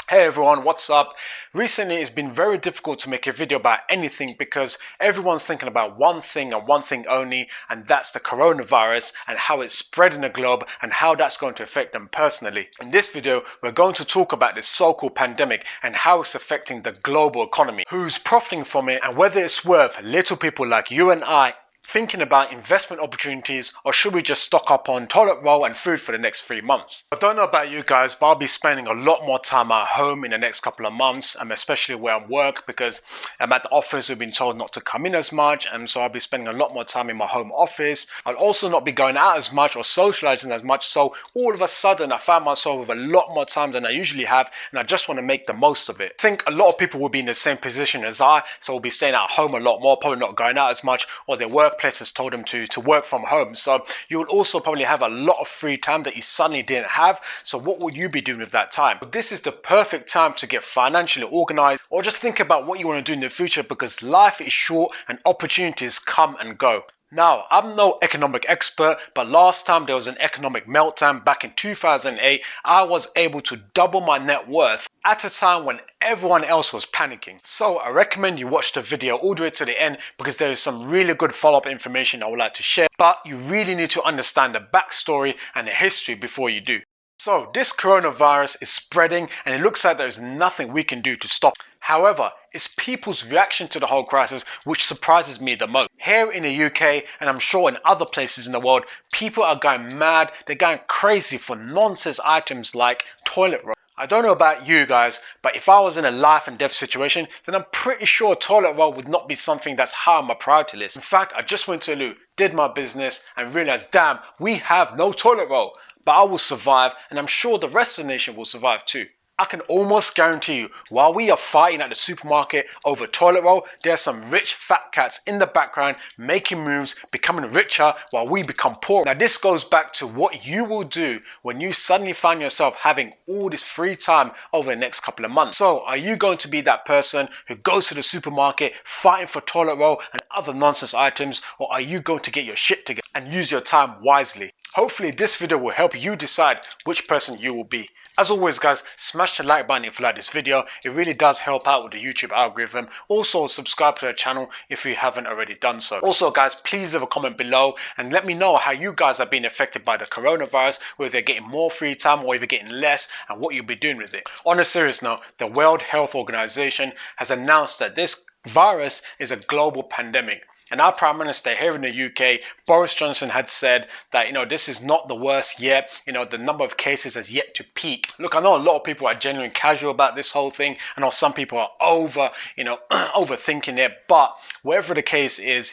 Hey everyone, what's up? Recently it's been very difficult to make a video about anything because everyone's thinking about one thing and one thing only, and that's the coronavirus and how it's spread in the globe and how that's going to affect them personally. In this video, we're going to talk about this so-called pandemic and how it's affecting the global economy, who's profiting from it, and whether it's worth little people like you and I thinking about investment opportunities, or should we just stock up on toilet roll and food for the next 3 months? I don't know about you guys, but I'll be spending a lot more time at home in the next couple of months, especially where I work, because I'm at the office. We've been told not to come in as much, and so I'll be spending a lot more time in my home office. I'll also not be going out as much or socializing as much, so all of a sudden I found myself with a lot more time than I usually have, and I just want to make the most of it. I think a lot of people will be in the same position as I, so we'll be staying at home a lot more, probably not going out as much, or their workplace has told them to work from home. So you will also probably have a lot of free time that you suddenly didn't have. So what would you be doing with that time? But this is the perfect time to get financially organized, or just think about what you want to do in the future, because life is short and opportunities come and go. Now, I'm no economic expert, but last time there was an economic meltdown back in 2008, I was able to double my net worth at a time when everyone else was panicking. So I recommend you watch the video all the way to the end, because there is some really good follow-up information I would like to share, but you really need to understand the backstory and the history before you do. So this coronavirus is spreading, and it looks like there's nothing we can do to stop it. However, it's people's reaction to the whole crisis which surprises me the most. Here in the UK, and I'm sure in other places in the world, people are going mad. They're going crazy for nonsense items like toilet roll. I don't know about you guys, but if I was in a life and death situation, then I'm pretty sure toilet roll would not be something that's high on my priority list. In fact, I just went to a loo, did my business, and realized, damn, we have no toilet roll. But I will survive, and I'm sure the rest of the nation will survive too. I can almost guarantee you, while we are fighting at the supermarket over toilet roll, there are some rich fat cats in the background making moves, becoming richer while we become poor. Now this goes back to what you will do when you suddenly find yourself having all this free time over the next couple of months. So are you going to be that person who goes to the supermarket fighting for toilet roll and other nonsense items, or are you going to get your shit together and use your time wisely? Hopefully this video will help you decide which person you will be. As always guys, smash the like button if you like this video. It really does help out with the YouTube algorithm. Also subscribe to the channel if you haven't already done so. Also guys, please leave a comment below and let me know how you guys are being affected by the coronavirus, whether they're getting more free time or if you're getting less, and what you'll be doing with it. On a serious note, the World Health Organization has announced that this virus is a global pandemic. And our Prime Minister here in the UK, Boris Johnson, had said that, this is not the worst yet. The number of cases has yet to peak. Look, I know a lot of people are genuinely casual about this whole thing. I know some people are overthinking it. But whatever the case is,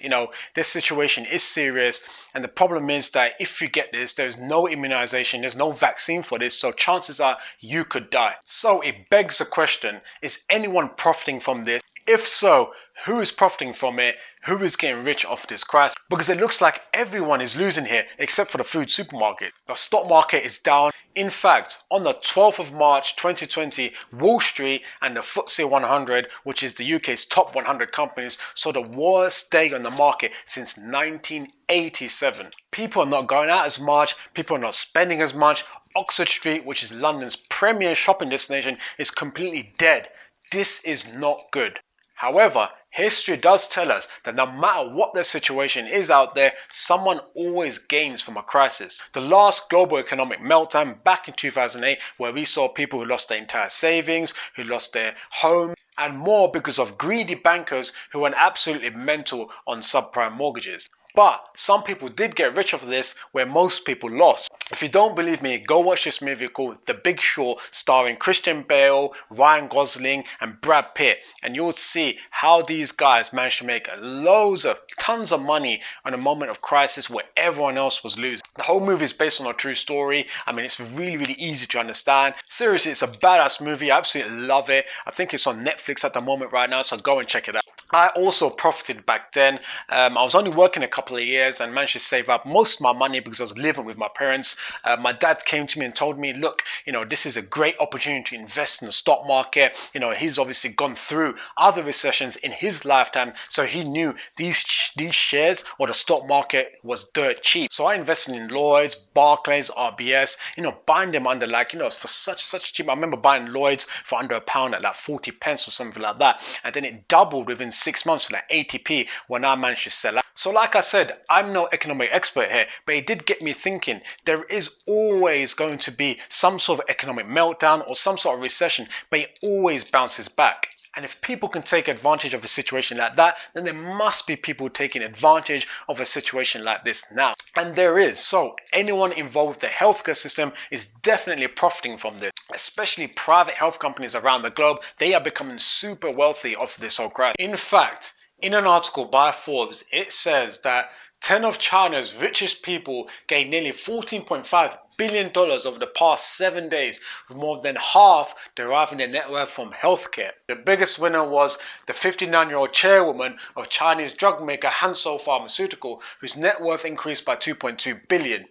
this situation is serious. And the problem is that if you get this, there's no immunization, there's no vaccine for this. So chances are you could die. So it begs the question, is anyone profiting from this? If so, who is profiting from it? Who is getting rich off this crisis? Because it looks like everyone is losing here except for the food supermarket. The stock market is down. In fact, on the 12th of March 2020, Wall Street and the FTSE 100, which is the UK's top 100 companies, saw the worst day on the market since 1987. People are not going out as much. People are not spending as much. Oxford Street, which is London's premier shopping destination, is completely dead. This is not good. However, history does tell us that no matter what the situation is out there, someone always gains from a crisis. The last global economic meltdown back in 2008, where we saw people who lost their entire savings, who lost their homes, and more because of greedy bankers who went absolutely mental on subprime mortgages. But some people did get rich off of this, where most people lost. If you don't believe me, go watch this movie called The Big Short, starring Christian Bale, Ryan Gosling, and Brad Pitt, and you'll see how these guys managed to make tons of money on a moment of crisis where everyone else was losing. The whole movie is based on a true story. It's really easy to understand. Seriously, it's a badass movie. I absolutely love it. I think it's on Netflix at the moment right now, so go and check it out. I also profited back then. I was only working a couple of years and managed to save up most of my money because I was living with my parents. My dad came to me and told me, look, this is a great opportunity to invest in the stock market. He's obviously gone through other recessions in his lifetime, so he knew these shares or the stock market was dirt cheap. So I invested in Lloyd's, Barclays, RBS, buying them under for such cheap. I remember buying Lloyd's for under £1 at like 40 pence or something like that. And then it doubled within 6 months to like 80p when I managed to sell out. So like I said, I'm no economic expert here, but it did get me thinking. There is always going to be some sort of economic meltdown or some sort of recession, but it always bounces back. And if people can take advantage of a situation like that, then there must be people taking advantage of a situation like this now. And there is. So anyone involved with the healthcare system is definitely profiting from this, especially private health companies around the globe. They are becoming super wealthy off this whole crisis. In fact, in an article by Forbes, it says that 10 of China's richest people gained nearly $14.5 billion over the past 7 days, with more than half deriving their net worth from healthcare. The biggest winner was the 59-year-old chairwoman of Chinese drug maker Hansoh Pharmaceutical, whose net worth increased by $2.2 billion.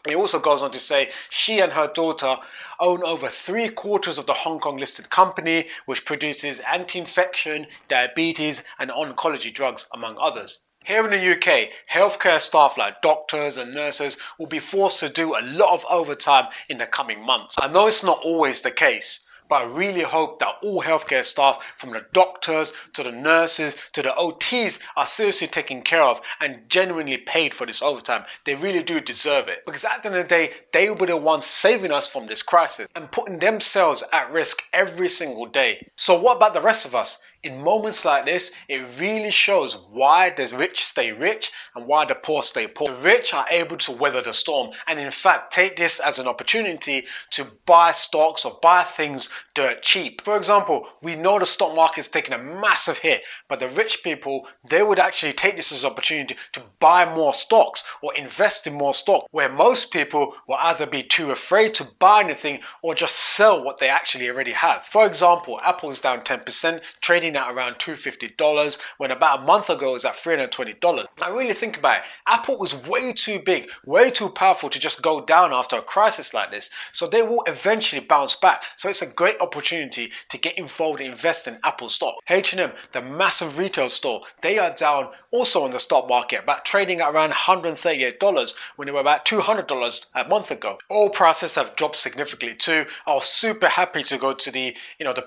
It also goes on to say she and her daughter own over 3/4 of the Hong Kong listed company, which produces anti-infection, diabetes and oncology drugs, among others. Here in the UK, healthcare staff like doctors and nurses will be forced to do a lot of overtime in the coming months. I know it's not always the case, but I really hope that all healthcare staff, from the doctors to the nurses to the OTs, are seriously taken care of and genuinely paid for this overtime. They really do deserve it, because at the end of the day, they will be the ones saving us from this crisis and putting themselves at risk every single day. So what about the rest of us? In moments like this, it really shows why the rich stay rich and why the poor stay poor. The rich are able to weather the storm and in fact take this as an opportunity to buy stocks or buy things dirt cheap. For example, we know the stock market is taking a massive hit, but the rich people, they would actually take this as an opportunity to buy more stocks or invest in more stock, where most people will either be too afraid to buy anything or just sell what they actually already have. For example, Apple is down 10%, trading at around $250 when about a month ago it was at $320. Now really think about it, Apple was way too big, way too powerful to just go down after a crisis like this, so they will eventually bounce back. So it's a great opportunity to get involved and invest in Apple stock. H&M, the massive retail store, they are down also on the stock market, but trading at around $138 when they were about $200 a month ago. Oil prices have dropped significantly too. I was super happy to go to the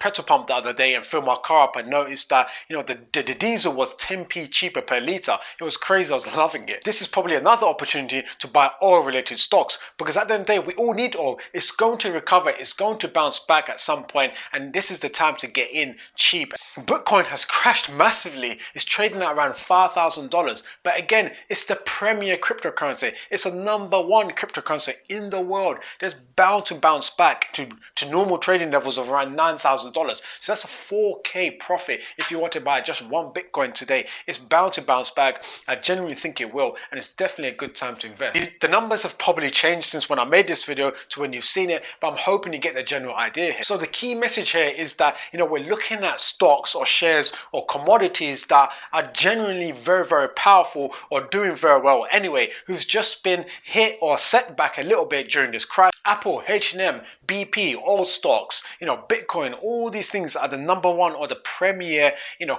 petrol pump the other day and fill my car up and noticed that the diesel was 10p cheaper per litre. It was crazy. I was loving it. This is probably another opportunity to buy oil related stocks, because at the end of the day we all need oil. It's going to recover, it's going to bounce back at some point, and this is the time to get in cheap. Bitcoin has crashed massively. It's trading at around $5,000, but again, it's the premier cryptocurrency. It's a #1 cryptocurrency in the world. There's bound to bounce back to normal trading levels of around $9,000. So that's a 4k profit if you want to buy just one Bitcoin today. It's bound to bounce back. I genuinely think it will, and it's definitely a good time to invest. The numbers have probably changed since when I made this video to when you've seen it, but I'm hoping you get the general idea here. So the key message here is that we're looking at stocks or shares or commodities that are genuinely very, very powerful or doing very well anyway, who's just been hit or set back a little bit during this crisis. Apple, H&M, BP, all stocks, Bitcoin, all these things are the #1 or the premier,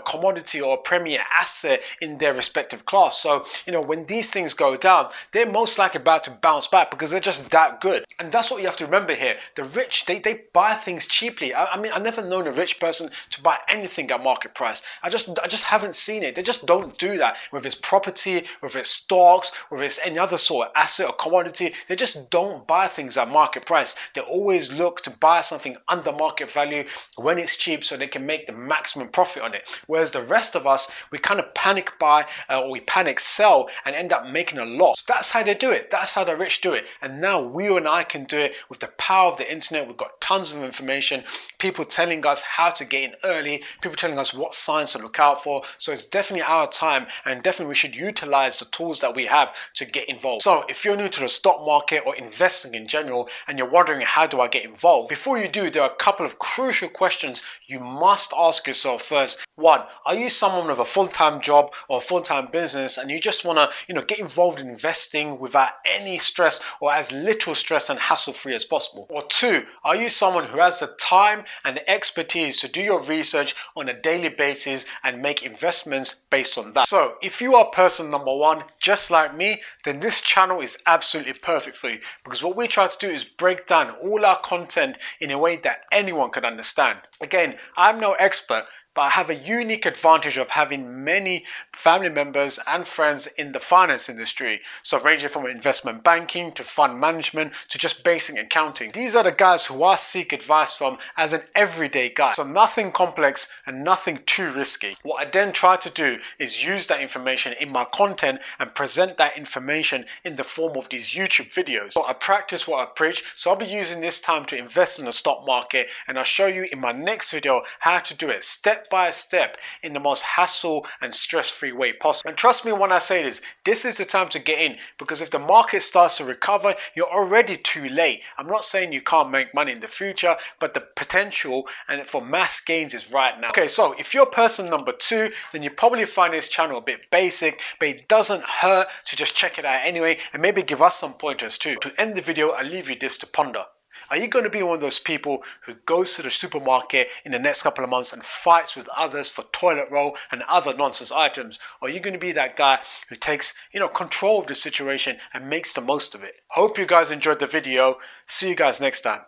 commodity or premier asset in their respective class. So, when these things go down, they're most likely about to bounce back because they're just that good. And that's what you have to remember here. The rich, they buy things cheaply. I mean, I've never known a rich person to buy anything at market price. I just haven't seen it. They just don't do that. Whether it's property, whether it's stocks, whether it's any other sort of asset or commodity, they just don't buy things at market price. They always look to buy something under market value when it's cheap so they can make the maximum profit on it. Whereas the rest of us, we kind of panic buy or we panic sell and end up making a loss. That's how they do it. That's how the rich do it. And now you and I can do it with the power of the internet. We've got tons of information, people telling us how to get in early, people telling us what signs to look out for. So it's definitely our time, and definitely we should utilize the tools that we have to get involved. So if you're new to the stock market or investing in general and you're wondering how do I get involved, before you do, there are a couple of crucial questions you must ask yourself first One, are you someone with a full-time job or a full-time business and you just want to, get involved in investing without any stress or as little stress and hassle-free as possible? Or two, are you someone who has the time and the expertise to do your research on a daily basis and make investments based on that? So if you are person number one, just like me, then this channel is absolutely perfect for you, because what we try to do is break down all our content in a way that anyone can understand. Again, I'm no expert, but I have a unique advantage of having many family members and friends in the finance industry. So ranging from investment banking to fund management to just basic accounting. These are the guys who I seek advice from as an everyday guy. So nothing complex and nothing too risky. What I then try to do is use that information in my content and present that information in the form of these YouTube videos. So I practice what I preach. So I'll be using this time to invest in the stock market, and I'll show you in my next video how to do it step by step in the most hassle and stress-free way possible. And trust me when I say this is the time to get in, because if the market starts to recover, you're already too late. I'm not saying you can't make money in the future, but the potential and for mass gains is right now. Okay, so if you're person number two, then you probably find this channel a bit basic, but it doesn't hurt to just check it out anyway and maybe give us some pointers too. To end the video, I'll leave you this to ponder. Are you going to be one of those people who goes to the supermarket in the next couple of months and fights with others for toilet roll and other nonsense items? Or are you going to be that guy who takes, control of the situation and makes the most of it? Hope you guys enjoyed the video. See you guys next time.